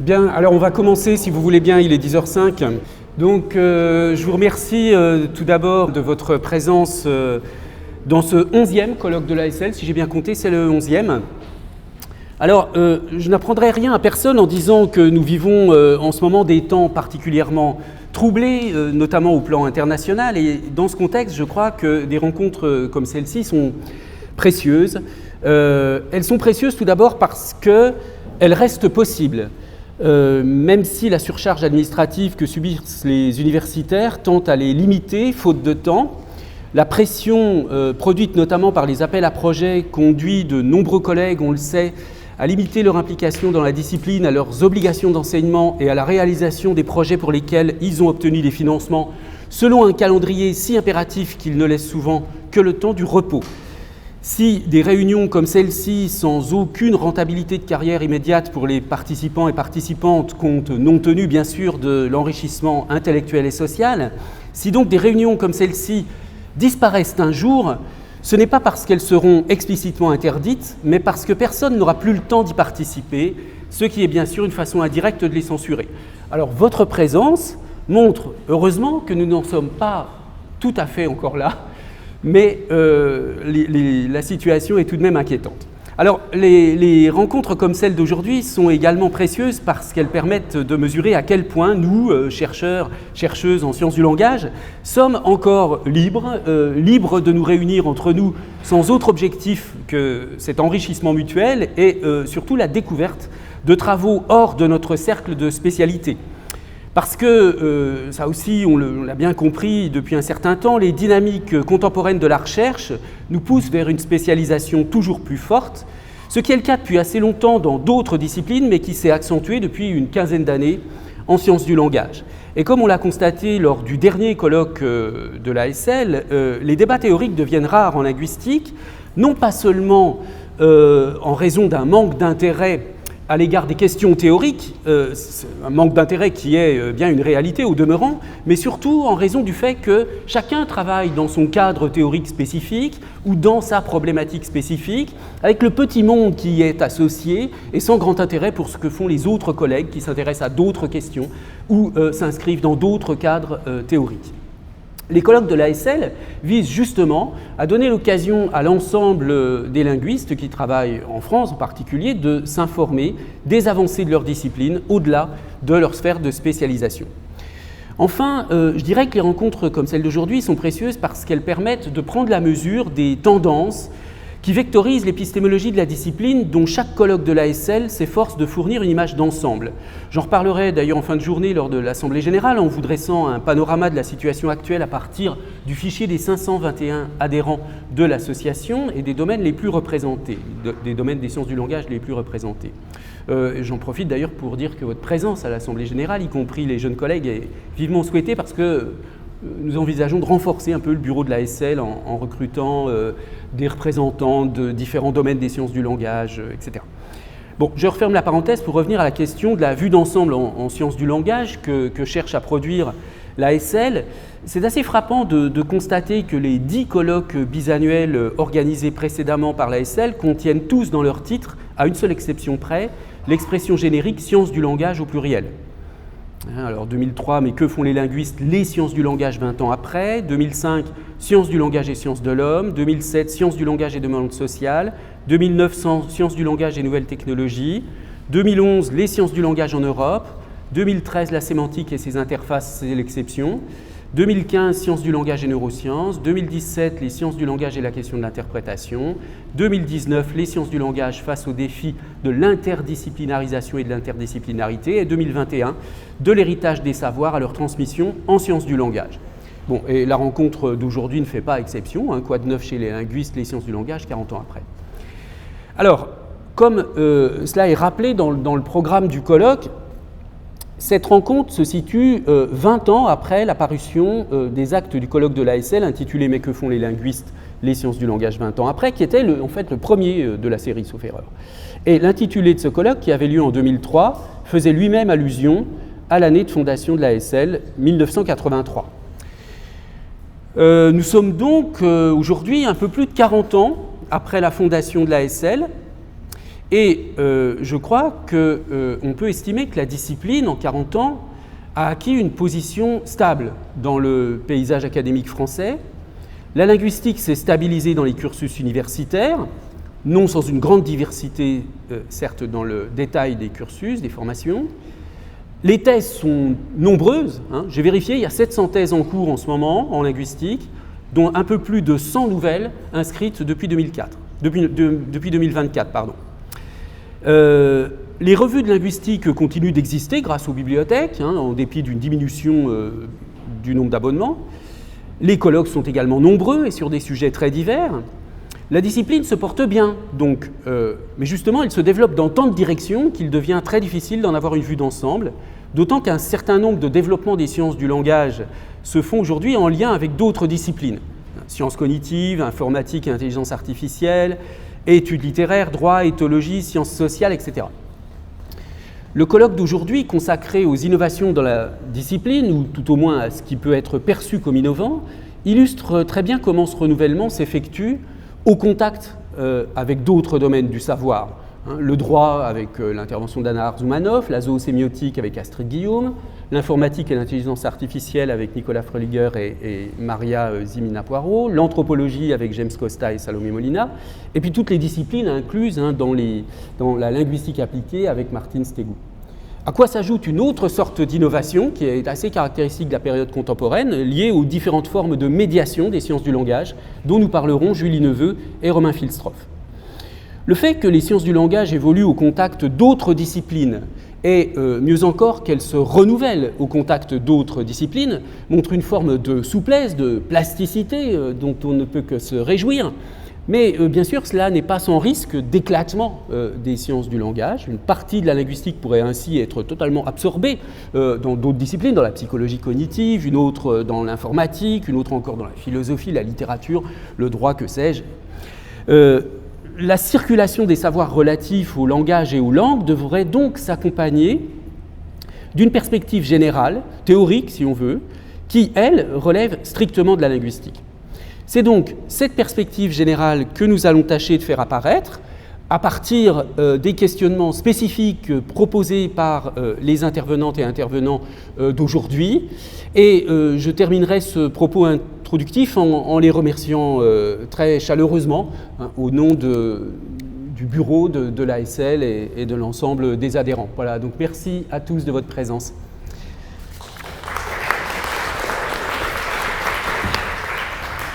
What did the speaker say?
Bien, alors on va commencer si vous voulez bien, il est 10h05. Donc je vous remercie tout d'abord de votre présence dans ce 11e colloque de l'ASL, si j'ai bien compté, c'est le 11e. Alors je n'apprendrai rien à personne en disant que nous vivons en ce moment des temps particulièrement troublés, notamment au plan international, et dans ce contexte, je crois que des rencontres comme celle-ci sont précieuses. Elles sont précieuses tout d'abord parce qu'elles restent possibles. Même si la surcharge administrative que subissent les universitaires tente à les limiter, faute de temps, la pression produite notamment par les appels à projets conduit de nombreux collègues, on le sait, à limiter leur implication dans la discipline, à leurs obligations d'enseignement et à la réalisation des projets pour lesquels ils ont obtenu des financements selon un calendrier si impératif qu'il ne laisse souvent que le temps du repos. Si des réunions comme celle-ci, sans aucune rentabilité de carrière immédiate pour les participants et participantes, compte non tenu bien sûr de l'enrichissement intellectuel et social, si donc des réunions comme celle-ci disparaissent un jour, ce n'est pas parce qu'elles seront explicitement interdites, mais parce que personne n'aura plus le temps d'y participer, ce qui est bien sûr une façon indirecte de les censurer. Alors votre présence montre heureusement que nous n'en sommes pas tout à fait encore là, mais la situation est tout de même inquiétante. Alors, les rencontres comme celle d'aujourd'hui sont également précieuses parce qu'elles permettent de mesurer à quel point nous, chercheurs, chercheuses en sciences du langage, sommes encore libres de nous réunir entre nous sans autre objectif que cet enrichissement mutuel et surtout la découverte de travaux hors de notre cercle de spécialité. Parce que, ça aussi on l'a bien compris depuis un certain temps, les dynamiques contemporaines de la recherche nous poussent vers une spécialisation toujours plus forte, ce qui est le cas depuis assez longtemps dans d'autres disciplines, mais qui s'est accentué depuis une quinzaine d'années en sciences du langage. Et comme on l'a constaté lors du dernier colloque de l'ASL, les débats théoriques deviennent rares en linguistique, non pas seulement en raison d'un manque d'intérêt à l'égard des questions théoriques, un manque d'intérêt qui est bien une réalité au demeurant, mais surtout en raison du fait que chacun travaille dans son cadre théorique spécifique ou dans sa problématique spécifique, avec le petit monde qui y est associé et sans grand intérêt pour ce que font les autres collègues qui s'intéressent à d'autres questions ou s'inscrivent dans d'autres cadres théoriques. Les colloques de l'ASL visent justement à donner l'occasion à l'ensemble des linguistes qui travaillent en France en particulier de s'informer des avancées de leur discipline au-delà de leur sphère de spécialisation. Enfin, je dirais que les rencontres comme celle d'aujourd'hui sont précieuses parce qu'elles permettent de prendre la mesure des tendances qui vectorisent l'épistémologie de la discipline dont chaque colloque de l'ASL s'efforce de fournir une image d'ensemble. J'en reparlerai d'ailleurs en fin de journée lors de l'Assemblée générale en vous dressant un panorama de la situation actuelle à partir du fichier des 521 adhérents de l'association et des domaines les plus représentés, des domaines des sciences du langage les plus représentés. J'en profite d'ailleurs pour dire que votre présence à l'Assemblée générale, y compris les jeunes collègues, est vivement souhaitée parce que nous envisageons de renforcer un peu le bureau de l'ASL en recrutant des représentants de différents domaines des sciences du langage, etc. Bon, je referme la parenthèse pour revenir à la question de la vue d'ensemble en sciences du langage que cherche à produire l'ASL. C'est assez frappant de constater que les 10 colloques bisannuels organisés précédemment par l'ASL contiennent tous dans leur titre, à une seule exception près, l'expression générique « sciences du langage » au pluriel. Alors 2003, mais que font les linguistes? Les sciences du langage 20 ans après. 2005, sciences du langage et sciences de l'homme. 2007, sciences du langage et demande sociale. 2009, sciences du langage et nouvelles technologies. 2011, les sciences du langage en Europe. 2013, la sémantique et ses interfaces, c'est l'exception. 2015, sciences du langage et neurosciences. 2017, les sciences du langage et la question de l'interprétation. 2019, les sciences du langage face aux défis de l'interdisciplinarisation et de l'interdisciplinarité. Et 2021, de l'héritage des savoirs à leur transmission en sciences du langage. Bon, et la rencontre d'aujourd'hui ne fait pas exception, quoi de neuf chez les linguistes, les sciences du langage, 40 ans après. Alors, comme cela est rappelé dans le programme du colloque, cette rencontre se situe 20 ans après la parution des actes du colloque de l'ASL intitulé « Mais que font les linguistes? Les sciences du langage 20 ans après », qui était en fait le premier de la série, sauf erreur. Et l'intitulé de ce colloque, qui avait lieu en 2003, faisait lui-même allusion à l'année de fondation de l'ASL, 1983. Nous sommes donc aujourd'hui un peu plus de 40 ans après la fondation de l'ASL, Et je crois qu'on peut estimer que la discipline, en 40 ans, a acquis une position stable dans le paysage académique français. La linguistique s'est stabilisée dans les cursus universitaires, non sans une grande diversité, certes, dans le détail des cursus, des formations. Les thèses sont nombreuses. J'ai vérifié, il y a 700 thèses en cours en ce moment en linguistique, dont un peu plus de 100 nouvelles inscrites depuis 2024. Les revues de linguistique continuent d'exister grâce aux bibliothèques, en dépit d'une diminution du nombre d'abonnements. Les colloques sont également nombreux et sur des sujets très divers. La discipline se porte bien, donc, mais justement, elle se développe dans tant de directions qu'il devient très difficile d'en avoir une vue d'ensemble, d'autant qu'un certain nombre de développements des sciences du langage se font aujourd'hui en lien avec d'autres disciplines. Sciences cognitives, informatique et intelligence artificielle, études littéraires, droit, éthologie, sciences sociales, etc. Le colloque d'aujourd'hui, consacré aux innovations dans la discipline, ou tout au moins à ce qui peut être perçu comme innovant, illustre très bien comment ce renouvellement s'effectue au contact avec d'autres domaines du savoir. Le droit avec l'intervention d'Anna Arzumanov, la zoosémiotique avec Astrid Guillaume, l'informatique et l'intelligence artificielle avec Nicolas Fröhlinger et Maria Zimina-Poirot, l'anthropologie avec James Costa et Salomé Molina, et puis toutes les disciplines incluses dans la linguistique appliquée avec Martin Stegou. À quoi s'ajoute une autre sorte d'innovation qui est assez caractéristique de la période contemporaine, liée aux différentes formes de médiation des sciences du langage, dont nous parlerons Julie Neveu et Romain Filstroff. Le fait que les sciences du langage évoluent au contact d'autres disciplines et mieux encore qu'elles se renouvellent au contact d'autres disciplines montre une forme de souplesse, de plasticité dont on ne peut que se réjouir. Mais bien sûr, cela n'est pas sans risque d'éclatement des sciences du langage. Une partie de la linguistique pourrait ainsi être totalement absorbée dans d'autres disciplines, dans la psychologie cognitive, une autre dans l'informatique, une autre encore dans la philosophie, la littérature, le droit, que sais-je. La circulation des savoirs relatifs au langage et aux langues devrait donc s'accompagner d'une perspective générale, théorique si on veut, qui, elle, relève strictement de la linguistique. C'est donc cette perspective générale que nous allons tâcher de faire apparaître à partir des questionnements spécifiques proposés par les intervenantes et intervenants d'aujourd'hui. Et je terminerai ce propos introductif en les remerciant très chaleureusement au nom du bureau de l'ASL et de l'ensemble des adhérents. Voilà, donc merci à tous de votre présence.